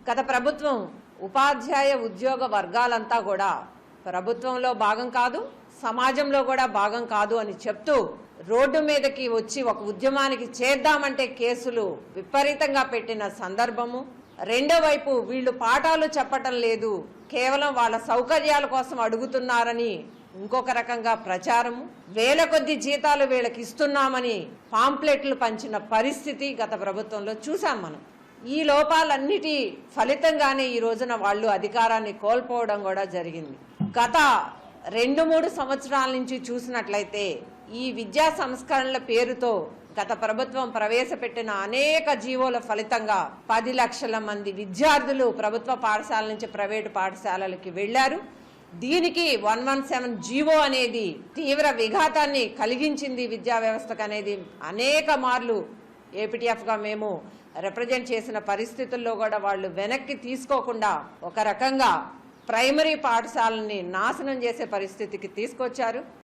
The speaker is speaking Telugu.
గత ప్రభుత్వం ఉపాధ్యాయ ఉద్యోగ వర్గాలంతా కూడా ప్రభుత్వంలో భాగం కాదు, సమాజంలో కూడా భాగం కాదు అని చెప్తూ రోడ్డు మీదకి వచ్చి ఒక ఉద్యమానికి చేద్దామంటే కేసులు విపరీతంగా పెట్టిన సందర్భము. రెండో వైపు వీళ్ళు పాఠాలు చెప్పటం లేదు, కేవలం వాళ్ళ సౌకర్యాల కోసం అడుగుతున్నారని ఇంకొక రకంగా ప్రచారము. వేల కొద్ది జీతాలు వీళ్ళకి ఇస్తున్నామని పాంప్లెట్లు పంచిన పరిస్థితి గత ప్రభుత్వంలో చూసాం మనం. ఈ లోపాలన్నిటి ఫలితంగానే ఈ రోజున వాళ్ళు అధికారాన్ని కోల్పోవడం కూడా జరిగింది. గత 2-3 సంవత్సరాల నుంచి చూసినట్లయితే ఈ విద్యా సంస్కరణల పేరుతో గత ప్రభుత్వం ప్రవేశపెట్టిన అనేక జీవోల ఫలితంగా 10 లక్షల మంది విద్యార్థులు ప్రభుత్వ పాఠశాల నుంచి ప్రైవేటు పాఠశాలలకి వెళ్లారు. దీనికి 117 జీవో అనేది తీవ్ర విఘాతాన్ని కలిగించింది విద్యా వ్యవస్థకు అనేది అనేక మార్లు ఏపీటీఎఫ్గా మేము రిప్రజెంట్ చేసిన పరిస్థితుల్లో కూడా వాళ్ళు వెనక్కి తీసుకోకుండా ఒక రకంగా ప్రైమరీ పాఠశాలని నాశనం చేసే పరిస్థితికి తీసుకొచ్చారు.